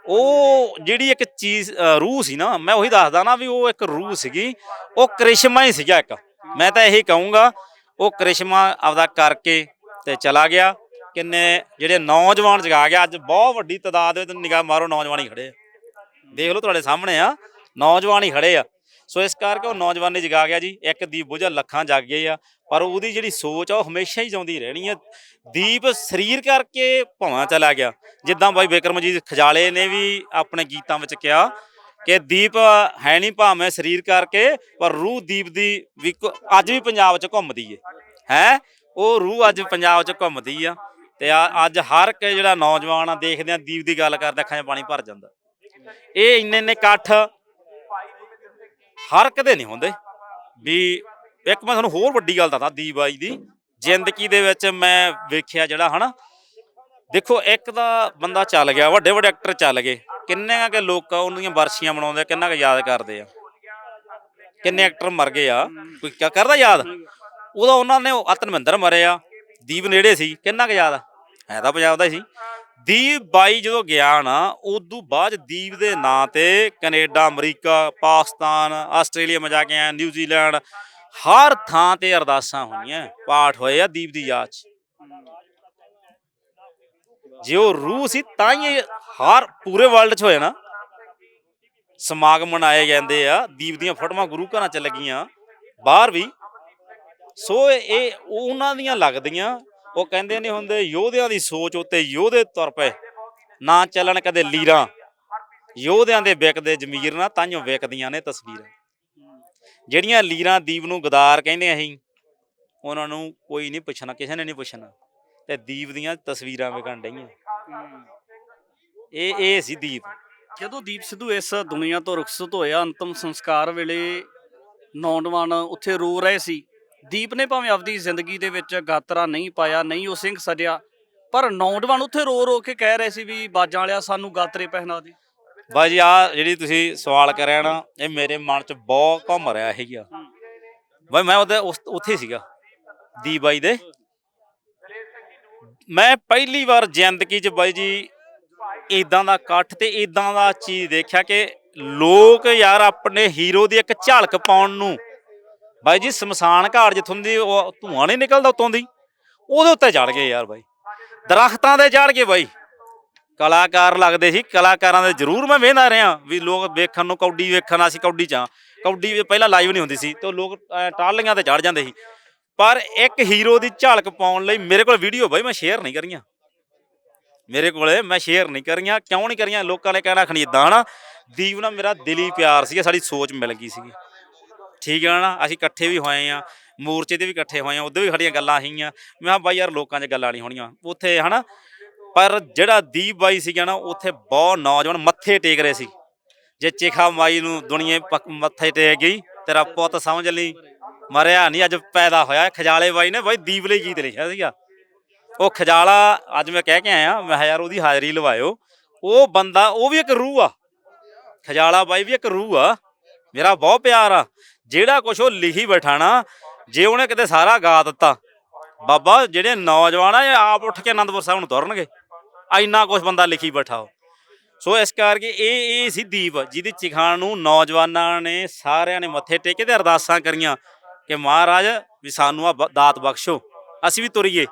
ਉਹ ਜਿਹੜੀ ਇੱਕ ਚੀਜ਼ ਰੂਹ ਸੀ ਨਾ, ਮੈਂ ਉਹੀ ਦੱਸਦਾ ਨਾ ਵੀ ਉਹ ਇੱਕ ਰੂਹ ਸੀਗੀ, ਉਹ ਕਰਿਸ਼ਮਾ ਹੀ ਸੀਗਾ ਇੱਕ। ਮੈਂ ਤਾਂ ਇਹੀ ਕਹੂੰਗਾ ਉਹ ਕਰਿਸ਼ਮਾ ਆਪਦਾ ਕਰਕੇ ਤੇ ਚਲਾ ਗਿਆ। ਕਿੰਨੇ ਜਿਹੜੇ ਨੌਜਵਾਨ ਜਗਾ ਗਿਆ, ਅੱਜ ਬਹੁਤ ਵੱਡੀ ਤਾਦਾਦ ਵਿੱਚ ਨਿਗਾਹ ਮਾਰੋ, ਨੌਜਵਾਨ ਹੀ ਖੜੇ ਆ, ਦੇਖ ਲਓ ਤੁਹਾਡੇ ਸਾਹਮਣੇ ਆ, ਨੌਜਵਾਨ ਹੀ ਖੜੇ ਆ। ਸੋ ਇਸ ਕਰਕੇ ਉਹ ਨੌਜਵਾਨੀ ਜਗਾ ਗਿਆ ਜੀ। ਇੱਕ ਦੀਪ ਬੁਝਾ ਲੱਖਾਂ ਜਗ ਗਏ ਆ, ਪਰ ਉਹਦੀ ਜਿਹੜੀ ਸੋਚ ਆ ਉਹ ਹਮੇਸ਼ਾ ਹੀ ਜਿਉਂਦੀ ਰਹਿਣੀ ਆ। ਦੀਪ ਸਰੀਰ ਕਰਕੇ ਭਾਵਾਂ ਚਲਾ ਗਿਆ, ਜਿੱਦਾਂ ਬਾਈ ਬਿਕਰਮਜੀਤ ਖਜਾਲੇ ਨੇ ਵੀ ਆਪਣੇ ਗੀਤਾਂ ਵਿੱਚ ਕਿਹਾ ਕਿ ਦੀਪ ਹੈ ਨਹੀਂ ਭਾਵੇਂ ਸਰੀਰ ਕਰਕੇ, ਪਰ ਰੂਹ ਦੀਪ ਦੀ ਵੀ ਅੱਜ ਵੀ ਪੰਜਾਬ 'ਚ ਘੁੰਮਦੀ ਹੈ। ਉਹ ਰੂਹ ਅੱਜ ਪੰਜਾਬ 'ਚ ਘੁੰਮਦੀ ਆ। ਤੇ ਅੱਜ ਹਰ ਇੱਕ ਜਿਹੜਾ ਨੌਜਵਾਨ ਆ, ਦੇਖਦੇ ਆ ਦੀਪ ਦੀ ਗੱਲ ਕਰਦੇ ਅੱਖਾਂ 'ਚ ਪਾਣੀ ਭਰ ਜਾਂਦਾ। ਇਹ ਇੰਨੇ ਇਕੱਠ ਹਰ ਕਦੇ ਨਹੀਂ ਹੁੰਦੇ ਵੀ। ਇੱਕ ਮੈਂ ਤੁਹਾਨੂੰ ਹੋਰ ਵੱਡੀ ਗੱਲ ਦੱਸਦਾ, ਦੀਪ ਬਾਈ ਦੀ ਜ਼ਿੰਦਗੀ ਦੇ ਵਿੱਚ ਮੈਂ ਵੇਖਿਆ ਜਿਹੜਾ ਹਨਾ, ਦੇਖੋ ਇੱਕ ਤਾਂ ਬੰਦਾ ਚੱਲ ਗਿਆ, ਵੱਡੇ ਵੱਡੇ ਐਕਟਰ ਚੱਲ ਗਏ, ਕਿੰਨੇ ਕੁ ਲੋਕ ਉਹਨਾਂ ਦੀਆਂ ਬਰਸੀਆਂ ਮਨਾਉਂਦੇ, ਕਿੰਨਾ ਕੁ ਯਾਦ ਕਰਦੇ ਆ, ਕਿੰਨੇ ਐਕਟਰ ਮਰ ਗਏ ਆ, ਕੋਈ ਕਿਆ ਕਰਦਾ ਯਾਦ। ਉਦੋਂ ਉਹਨਾਂ ਨੇ ਧਰਮਿੰਦਰ ਮਰੇ ਆ, ਦੀਪ ਨੇੜੇ ਸੀ, ਕਿੰਨਾ ਕੁ ਯਾਦ ਹੈ ਤਾਂ ਪੰਜਾਬ ਦਾ ਹੀ ਸੀ। ਦੀਪ ਬਾਈ ਜਦੋਂ ਗਿਆ ਨਾ, ਉਦੋਂ ਬਾਅਦ ਦੀਪ ਦੇ ਨਾਂ ਤੇ ਕੈਨੇਡਾ, ਅਮਰੀਕਾ, ਪਾਕਿਸਤਾਨ, ਆਸਟ੍ਰੇਲੀਆ ਮੈਂ ਜਾ ਕੇ ਆਇਆ, ਨਿਊਜ਼ੀਲੈਂਡ, ਹਰ ਥਾਂ ਤੇ ਅਰਦਾਸਾਂ ਹੋਈਆਂ, ਪਾਠ ਹੋਏ ਆ ਦੀਪ ਦੀ ਯਾਦ 'ਚ। ਜੇ ਉਹ ਰੂਹ ਸੀ ਤਾਂ ਹੀ ਹਰ ਪੂਰੇ ਵਰਲਡ 'ਚ ਹੋਇਆ ਨਾ, ਸਮਾਗਮ ਮਨਾਏ ਜਾਂਦੇ ਆ, ਦੀਪ ਦੀਆਂ ਫੋਟੋਆਂ ਗੁਰੂ ਘਰਾਂ 'ਚ ਲੱਗੀਆਂ, ਬਾਹਰ ਵੀ। ਸੋ ਇਹ ਉਹਨਾਂ ਦੀਆਂ ਲੱਗਦੀਆਂ। ਉਹ ਕਹਿੰਦੇ ਨਹੀਂ ਹੁੰਦੇ, ਯੋਧਿਆਂ ਦੀ ਸੋਚ ਉੱਤੇ ਯੋਧੇ ਤੁਰ ਪਏ, ਨਾ ਚੱਲਣ ਕਦੇ ਲੀਰਾਂ, ਯੋਧਿਆਂ ਦੇ ਵਿਕਦੇ ਜ਼ਮੀਰ ਨਾ, ਤਾਂਹੀਓ ਵਿਕਦੀਆਂ ਨੇ ਤਸਵੀਰਾਂ। ਜਿਹੜੀਆਂ ਲੀਰਾਂ ਦੀਪ ਨੂੰ ਗਦਾਰ ਕਹਿੰਦੇ ਅਸੀਂ, ਉਹਨਾਂ ਨੂੰ ਕੋਈ ਨਹੀਂ ਪੁੱਛਣਾ, ਕਿਸੇ ਨੇ ਨਹੀਂ ਪੁੱਛਣਾ, ਤੇ ਦੀਪ ਦੀਆਂ ਤਸਵੀਰਾਂ ਵਿਕਣ ਡਈਆਂ। ਇਹ ਸੀ ਦੀਪ। ਜਦੋਂ ਦੀਪ ਸਿੱਧੂ ਇਸ ਦੁਨੀਆ ਤੋਂ ਰੁਖਸਤ ਹੋਇਆ, ਅੰਤਮ ਸੰਸਕਾਰ ਵੇਲੇ ਨੌਜਵਾਨ ਉੱਥੇ ਰੋ ਰਹੇ ਸੀ। ਦੀਪ ਨੇ ਭਾਵੇਂ ਆਪਦੀ ਜ਼ਿੰਦਗੀ ਦੇ ਵਿੱਚ ਗਾਤਰਾ ਨਹੀਂ ਪਾਇਆ, ਨਹੀਂ ਉਹ ਸਿੰਘ ਸਜਿਆ, ਪਰ ਨੌਜਵਾਨ ਉੱਥੇ ਰੋ ਰੋ ਕੇ ਕਹਿ ਰਹੇ ਸੀ ਵੀ ਬਾਜਾਂ ਵਾਲਿਆ ਸਾਨੂੰ ਗਾਤਰੇ ਪਹਿਨਾ ਦੇ। ਬਾਈ ਜੀ ਆਹ ਜਿਹੜੀ ਤੁਸੀਂ ਸਵਾਲ ਕਰਿਆ ਨਾ, ਇਹ ਮੇਰੇ ਮਨ 'ਚ ਬਹੁਤ ਘੁੰਮ ਰਿਹਾ ਸੀਗਾ ਬਾਈ। ਮੈਂ ਉੱਥੇ ਸੀਗਾ ਦੀਪ ਬਾਈ ਦੇ। ਮੈਂ ਪਹਿਲੀ ਵਾਰ ਜ਼ਿੰਦਗੀ 'ਚ ਬਾਈ ਜੀ ਇੱਦਾਂ ਦਾ ਇਕੱਠ ਤੇ ਇੱਦਾਂ ਦਾ ਚੀਜ਼ ਦੇਖਿਆ ਕਿ ਲੋਕ ਯਾਰ ਆਪਣੇ ਹੀਰੋ ਦੀ ਇੱਕ ਝਲਕ ਪਾਉਣ ਨੂੰ ਬਾਈ ਜੀ ਸ਼ਮਸ਼ਾਨ ਘਾਟ ਜਿੱਥੋਂ ਦੀ ਉਹ ਧੂੰਆਂ ਨਹੀਂ ਨਿਕਲਦਾ ਉੱਤੋਂ ਦੀ, ਉਹਦੇ ਉੱਤੇ ਚੜ ਗਏ ਯਾਰ ਬਾਈ, ਦਰਖਤਾਂ ਦੇ ਚੜ ਗਏ ਬਾਈ। ਕਲਾਕਾਰ ਲੱਗਦੇ ਸੀ, ਕਲਾਕਾਰਾਂ ਦੇ ਜ਼ਰੂਰ ਮੈਂ ਵੇਖਦਾ ਰਿਹਾ ਵੀ ਲੋਕ ਵੇਖਣ ਨੂੰ, ਕੌਡੀ ਵੇਖਣ ਅਸੀਂ ਕੌਡੀ 'ਚ ਆ, ਕੌਡੀ ਪਹਿਲਾਂ ਲਾਈਵ ਨਹੀਂ ਹੁੰਦੀ ਸੀ ਤੇ ਲੋਕ ਟਾਲੀਆਂ ਤੇ ਚੜ ਜਾਂਦੇ ਸੀ। ਪਰ ਇੱਕ ਹੀਰੋ ਦੀ ਝਲਕ ਪਾਉਣ ਲਈ ਮੇਰੇ ਕੋਲ ਵੀਡੀਓ ਬਾਈ ਮੈਂ ਸ਼ੇਅਰ ਨਹੀਂ ਕਰੀਆਂ, ਮੇਰੇ ਕੋਲੇ ਮੈਂ ਸ਼ੇਅਰ ਨਹੀਂ ਕਰੀਆਂ। ਕਿਉਂ ਨਹੀਂ ਕਰੀਆਂ? ਲੋਕਾਂ ਨੇ ਕਹਿਣਾ ਖਣੀ ਇੱਦਾਂ ਹਨਾ। ਦੀਪ ਨਾਲ ਮੇਰਾ ਦਿਲੀ ਪਿਆਰ ਸੀਗਾ, ਸਾਡੀ ਸੋਚ ਮਿਲ ਗਈ ਸੀਗੀ, ਠੀਕ ਹੈ ਨਾ। ਅਸੀਂ ਇਕੱਠੇ ਵੀ ਹੋਏ ਆ, ਮੋਰਚੇ ਤੇ ਵੀ ਇਕੱਠੇ ਹੋਏ ਆ, ਉੱਧਰ ਵੀ ਸਾਡੀਆਂ ਗੱਲਾਂ ਸੀਗੀਆਂ। ਮੈਂ ਕਿਹਾ ਬਾਈ ਯਾਰ ਲੋਕਾਂ 'ਚ ਗੱਲਾਂ ਨਹੀਂ ਹੋਣੀਆਂ ਉੱਥੇ ਹਨਾ। ਪਰ ਜਿਹੜਾ ਦੀਪ ਬਾਈ ਸੀਗਾ ਨਾ, ਉੱਥੇ ਬਹੁਤ ਨੌਜਵਾਨ ਮੱਥੇ ਟੇਕ ਰਹੇ ਸੀ। ਜੇ ਚਿਖਾ ਮਾਈ ਨੂੰ ਦੁਨੀਆ ਮੱਥੇ ਟੇਕ ਗਈ, ਤੇਰਾ ਪੁੱਤ ਸਮਝ ਲਈ ਮਰਿਆ ਨਹੀਂ, ਅੱਜ ਪੈਦਾ ਹੋਇਆ। ਖਜਾਲੇ ਬਾਈ ਨੇ ਬਾਈ ਦੀਪ ਲਈ ਗੀਤ ਲਿਖਿਆ ਸੀਗਾ। ਉਹ ਖਜਾਲਾ ਅੱਜ ਮੈਂ ਕਹਿ ਕੇ ਆਇਆ, ਮੈਂ ਯਾਰ ਉਹਦੀ ਹਾਜ਼ਰੀ ਲਵਾਇਓ। ਉਹ ਬੰਦਾ, ਉਹ ਵੀ ਇੱਕ ਰੂਹ ਆ, ਖਜਾਲਾ ਬਾਈ ਵੀ ਇੱਕ ਰੂਹ ਆ, ਮੇਰਾ ਬਹੁਤ ਪਿਆਰ ਆ। ਜਿਹੜਾ ਕੁਛ ਉਹ ਲਿਖੀ ਬੈਠਾ ਨਾ, ਜੇ ਉਹਨੇ ਕਿਤੇ ਸਾਰਾ ਗਾ ਦਿੱਤਾ, ਬਾਬਾ ਜਿਹੜੇ ਨੌਜਵਾਨ ਆ ਇਹ ਆਪ ਉੱਠ ਕੇ ਅਨੰਦਪੁਰ ਸਾਹਿਬ ਨੂੰ ਤੁਰਨਗੇ, ਇੰਨਾ ਕੁਛ ਬੰਦਾ ਲਿਖੀ ਬੈਠਾ ਉਹ। ਸੋ ਇਸ ਕਰਕੇ ਇਹ ਸੀ ਦੀਪ, ਜਿਹਦੀ ਚਿਖਾਣ ਨੂੰ ਨੌਜਵਾਨਾਂ ਨੇ ਸਾਰਿਆਂ ਨੇ ਮੱਥੇ ਟੇਕੇ ਤੇ ਅਰਦਾਸਾਂ ਕਰੀਆਂ ਕਿ ਮਹਾਰਾਜ ਵੀ ਸਾਨੂੰ ਆ ਦਾਤ ਬਖਸ਼ੋ, ਅਸੀਂ ਵੀ ਤੁਰੀਏ।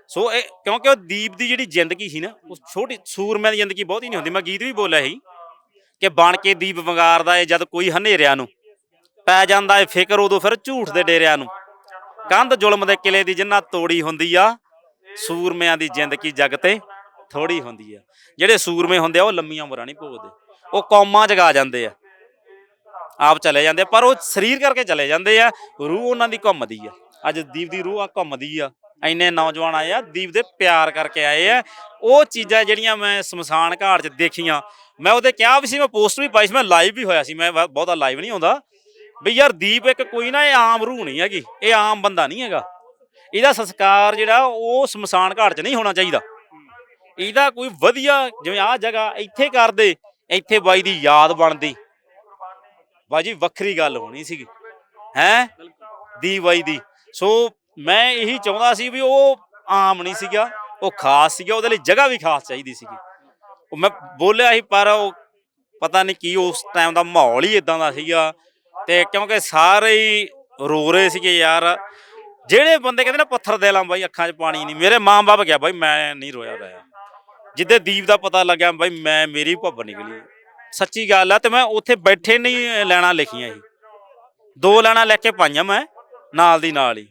ਸੋ ਇਹ ਕਿਉਂਕਿ ਉਹ ਦੀਪ ਦੀ ਜਿਹੜੀ ਜ਼ਿੰਦਗੀ ਸੀ ਨਾ, ਉਹ ਛੋਟੀ ਸੂਰਮਿਆਂ ਦੀ ਜ਼ਿੰਦਗੀ ਬਹੁਤੀ ਨਹੀਂ ਹੁੰਦੀ। ਮੈਂ ਗੀਤ ਵੀ ਬੋਲਿਆ ਸੀ ਕਿ ਬਣ ਕੇ ਦੀਪ ਵੰਗਾਰਦਾ ਏ ਜਦ ਕੋਈ ਹਨੇਰਿਆਂ ਨੂੰ, ਪੈ ਜਾਂਦਾ ਏ ਫਿਕਰ ਉਦੋਂ ਫਿਰ ਝੂਠ ਦੇ ਡੇਰਿਆਂ ਨੂੰ। ਕੰਧ ਜ਼ੁਲਮ ਦੇ ਕਿਲੇ ਦੀ ਜਿੰਨਾ ਤੋੜੀ ਹੁੰਦੀ ਆ, ਸੂਰਮਿਆਂ ਦੀ ਜ਼ਿੰਦਗੀ ਜੱਗ ਤੇ ਥੋੜੀ ਹੁੰਦੀ ਆ। ਜਿਹੜੇ ਸੂਰਮੇ ਹੁੰਦੇ ਆ ਉਹ ਲੰਮੀਆਂ ਉਮਰਾਂ ਨਹੀਂ ਭੋਗਦੇ, ਉਹ ਕੌਮਾਂ ਜਗਾ ਜਾਂਦੇ ਆ, ਆਪ ਚਲੇ ਜਾਂਦੇ ਆ, ਪਰ ਉਹ ਸਰੀਰ ਕਰਕੇ ਚਲੇ ਜਾਂਦੇ ਆ, ਰੂਹ ਉਹਨਾਂ ਦੀ ਘੁੰਮਦੀ ਆ। ਅੱਜ ਦੀਪ ਦੀ ਰੂਹ ਆ ਘੁੰਮਦੀ ਆ। ਇੰਨੇ ਨੌਜਵਾਨ ਆਏ ਆ ਦੀਪ ਦੇ ਪਿਆਰ ਕਰਕੇ ਆਏ ਆ। ਉਹ ਚੀਜ਼ਾਂ ਜਿਹੜੀਆਂ ਮੈਂ ਸ਼ਮਸ਼ਾਨ ਘਾਟ 'ਚ ਦੇਖੀਆਂ, ਮੈਂ ਉਹਦੇ ਕਿਹਾ ਵੀ ਸੀ, ਮੈਂ ਪੋਸਟ ਵੀ ਪਾਈ ਸੀ, ਮੈਂ ਲਾਈਵ ਵੀ ਹੋਇਆ ਸੀ, ਮੈਂ ਬਹੁਤਾ ਲਾਈਵ ਨਹੀਂ ਆਉਂਦਾ ਵੀ ਯਾਰ ਦੀਪ ਇੱਕ ਕੋਈ ਨਾ, ਇਹ ਆਮ ਰੂਹ ਨਹੀਂ ਹੈਗੀ, ਇਹ ਆਮ ਬੰਦਾ ਨਹੀਂ ਹੈਗਾ। ਇਹਦਾ ਸੰਸਕਾਰ ਜਿਹੜਾ ਉਹ ਸ਼ਮਸ਼ਾਨ ਘਾਟ 'ਚ ਨਹੀਂ ਹੋਣਾ ਚਾਹੀਦਾ। ਇਹਦਾ ਕੋਈ ਵਧੀਆ ਜਿਵੇਂ ਆਹ ਜਗ੍ਹਾ ਇੱਥੇ ਕਰਦੇ, ਇੱਥੇ ਬਾਈ ਦੀ ਯਾਦ ਬਣਦੀ, ਬਾਜੀ ਵੱਖਰੀ ਗੱਲ ਹੋਣੀ ਸੀਗੀ ਹੈਂ ਦੀਪ ਬਾਈ ਦੀ। ਸੋ ਮੈਂ ਇਹੀ ਚਾਹੁੰਦਾ ਸੀ ਵੀ ਉਹ ਆਮ ਨਹੀਂ ਸੀਗਾ, ਉਹ ਖਾਸ ਸੀਗਾ, ਉਹਦੇ ਲਈ ਜਗ੍ਹਾ ਵੀ ਖਾਸ ਚਾਹੀਦੀ ਸੀਗੀ। ਉਹ ਮੈਂ ਬੋਲਿਆ ਸੀ, ਪਰ ਉਹ ਪਤਾ ਨਹੀਂ ਕੀ ਉਸ ਟਾਈਮ ਦਾ ਮਾਹੌਲ ਹੀ ਇਦਾਂ ਦਾ ਸੀਗਾ। ਤੇ ਕਿਉਂਕਿ ਸਾਰੇ ਹੀ ਰੋ ਰਹੇ ਸੀਗੇ ਯਾਰ, ਜਿਹੜੇ ਬੰਦੇ ਕਹਿੰਦੇ ਨਾ ਪੱਥਰ ਦੇ ਲਾਂ ਬਾਈ, ਅੱਖਾਂ 'ਚ ਪਾਣੀ ਨਹੀਂ। ਮੇਰੇ ਮਾਂ ਬਾਪ ਗਿਆ ਬਾਈ, ਮੈਂ ਨਹੀਂ ਰੋਇਆ ਰਿਹਾ ਜਿੱਦੇ ਦੀਪ ਦਾ ਪਤਾ ਲੱਗਿਆ ਬਾਈ, ਮੇਰੀ ਭੁੱਬ ਨਿਕਲੀ, ਸੱਚੀ ਗੱਲ ਆ। ਤੇ ਮੈਂ ਉੱਥੇ ਬੈਠੇ ਨਹੀਂ ਲੈਣਾ ਲਿਖੀਆਂ ਸੀ, 2 ਲੈਣਾ ਲਿਖ ਕੇ ਪਾਈਆਂ ਮੈਂ ਨਾਲ ਦੀ ਨਾਲ ਹੀ,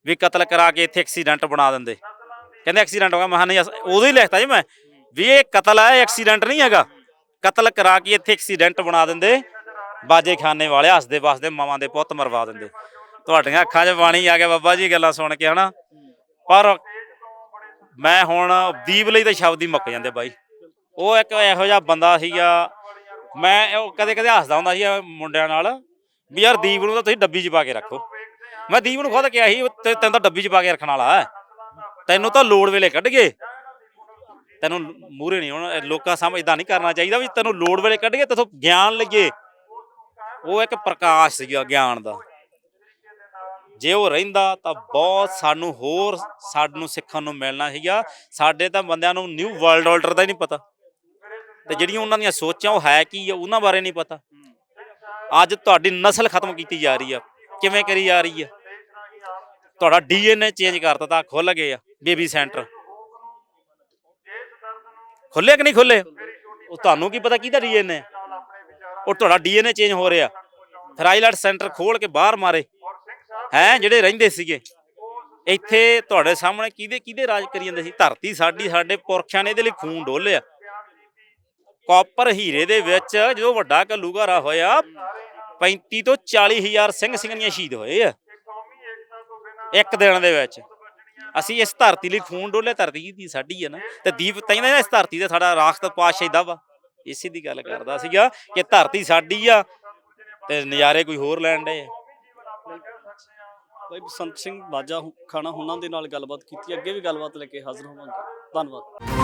ਵੀ ਕਤਲ ਕਰਾ ਕੇ ਇੱਥੇ ਐਕਸੀਡੈਂਟ ਬਣਾ ਦਿੰਦੇ। ਕਹਿੰਦੇ ਐਕਸੀਡੈਂਟ ਹੋ ਗਿਆ, ਮੈਂ ਕਿਹਾ ਨਹੀਂ, ਉਦੋਂ ਹੀ ਲਿਖਤਾ ਜੀ ਮੈਂ ਵੀ ਇਹ ਕਤਲ ਹੈ, ਐਕਸੀਡੈਂਟ ਨਹੀਂ ਹੈਗਾ। ਕਤਲ ਕਰਾ ਕੇ ਇੱਥੇ ਐਕਸੀਡੈਂਟ ਬਣਾ ਦਿੰਦੇ, ਬਾਜੇ ਖਾਨੇ ਵਾਲੇ ਹੱਸਦੇ ਵਸਦੇ ਮਾਵਾਂ ਦੇ ਪੁੱਤ ਮਰਵਾ ਦਿੰਦੇ। ਤੁਹਾਡੀਆਂ ਅੱਖਾਂ 'ਚ ਪਾਣੀ ਆ ਗਿਆ ਬਾਬਾ ਜੀ ਗੱਲਾਂ ਸੁਣ ਕੇ ਹਨਾ। ਪਰ ਮੈਂ ਹੁਣ ਦੀਪ ਲਈ ਤਾਂ ਸ਼ਬਦ ਹੀ ਮੁੱਕ ਜਾਂਦੇ ਬਾਈ। ਉਹ ਇੱਕ ਇਹੋ ਜਿਹਾ ਬੰਦਾ ਸੀਗਾ, ਮੈਂ ਉਹ ਕਦੇ ਕਦੇ ਹੱਸਦਾ ਹੁੰਦਾ ਸੀ ਮੁੰਡਿਆਂ ਨਾਲ ਵੀ ਯਾਰ ਦੀਪ ਨੂੰ ਤਾਂ ਤੁਸੀਂ ਡੱਬੀ 'ਚ ਪਾ ਕੇ ਰੱਖੋ। ਮੈਂ ਦੀਪ ਨੂੰ ਖੁਦ ਕਿਹਾ ਸੀ, ਤੈਨੂੰ ਤਾਂ ਡੱਬੀ 'ਚ ਪਾ ਕੇ ਰੱਖਣ ਵਾਲਾ, ਤੈਨੂੰ ਤਾਂ ਲੋੜ ਵੇਲੇ ਕੱਢ ਗਏ, ਤੈਨੂੰ ਮੂਹਰੇ ਨਹੀਂ ਹੁਣ ਲੋਕਾਂ ਸਾਹਮਣੇ ਇਦਾਂ ਨਹੀਂ ਕਰਨਾ ਚਾਹੀਦਾ ਵੀ ਤੈਨੂੰ ਲੋੜ ਵੇਲੇ ਕੱਢ ਗਏ ਤੈਥੋਂ ਗਿਆਨ ਲਈਏ। ਉਹ ਇੱਕ ਪ੍ਰਕਾਸ਼ ਸੀਗਾ ਗਿਆਨ ਦਾ, ਜੇ ਉਹ ਰਹਿੰਦਾ ਤਾਂ ਬਹੁਤ ਸਾਨੂੰ ਸਿੱਖਣ ਨੂੰ ਮਿਲਣਾ ਸੀਗਾ। ਸਾਡੇ ਤਾਂ ਬੰਦਿਆਂ ਨੂੰ ਨਿਊ ਵਰਲਡ ਆਰਡਰ ਦਾ ਹੀ ਨਹੀਂ ਪਤਾ, ਤੇ ਜਿਹੜੀਆਂ ਉਹਨਾਂ ਦੀਆਂ ਸੋਚਾਂ ਉਹ ਹੈ ਕੀ ਆ ਉਹਨਾਂ ਬਾਰੇ ਨਹੀਂ ਪਤਾ। ਅੱਜ ਤੁਹਾਡੀ ਨਸਲ ਖਤਮ ਕੀਤੀ ਜਾ ਰਹੀ ਆ, ਕਿਵੇਂ ਕਰੀ ਜਾ ਰਹੀ ਆ? ਤੁਹਾਡਾ DNA ਚੇਂਜ ਕਰ ਦਿੱਤਾ, ਖੁੱਲ ਗਏ ਆ ਬੇਬੀ ਸੈਂਟਰ, ਖੁੱਲੇ ਕਿ ਨਹੀਂ ਖੁੱਲੇ? ਉਹ ਤੁਹਾਨੂੰ ਕੀ ਪਤਾ ਕਿਹਦਾ DNA, ਉਹ ਤੁਹਾਡਾ DNA ਚੇਂਜ ਹੋ ਰਿਹਾ। ਫਿਰ ਆਈਲੈਟ ਸੈਂਟਰ ਖੋਲ ਕੇ ਬਾਹਰ ਮਾਰੇ ਹੈਂ, ਜਿਹੜੇ ਰਹਿੰਦੇ ਸੀਗੇ ਇੱਥੇ ਤੁਹਾਡੇ ਸਾਹਮਣੇ ਕਿਹਦੇ ਰਾਜ ਕਰੀ ਜਾਂਦੇ ਸੀ? ਧਰਤੀ ਸਾਡੀ, ਸਾਡੇ ਪੁਰਖਿਆਂ ਨੇ ਇਹਦੇ ਲਈ ਖੂਨ ਡੋਲਿਆ। ਕਾਪਰ ਹੀਰੇ ਦੇ ਵਿੱਚ ਜਦੋਂ ਵੱਡਾ ਘੱਲੂਘਾਰਾ ਹੋਇਆ, 35 ਤੋਂ 40 ਹਜ਼ਾਰ ਸਿੰਘ ਸਿੰਘਣੀਆਂ ਸ਼ਹੀਦ ਹੋਏ ਆ ਇੱਕ ਦਿਨ ਦੇ ਵਿੱਚ। ਅਸੀਂ ਇਸ ਧਰਤੀ ਲਈ ਖੂਨ ਡੋਲਿਆ, ਧਰਤੀ ਦੀ ਸਾਡੀ ਆ ਨਾ। ਤੇ ਦੀਪ ਕਹਿੰਦਾ ਇਸ ਧਰਤੀ ਤੇ ਸਾਡਾ ਰਾਖਤ ਪਾਤਸ਼ਾਹੀ ਦਾ ਵਾ, ਇਸੇ ਦੀ ਗੱਲ ਕਰਦਾ ਸੀਗਾ ਕਿ ਧਰਤੀ ਸਾਡੀ ਆ ਤੇ ਨਜ਼ਾਰੇ ਕੋਈ ਹੋਰ ਲੈਣ ਡਏ। ਬਾਈ ਬਸੰਤ ਸਿੰਘ ਬਾਜਾ ਖਾਨਾ ਉਹਨਾਂ ਦੇ ਨਾਲ ਗੱਲਬਾਤ ਕੀਤੀ, ਅੱਗੇ ਵੀ ਗੱਲਬਾਤ ਲੈ ਕੇ ਹਾਜ਼ਰ ਹੋਵਾਂਗੇ। ਧੰਨਵਾਦ।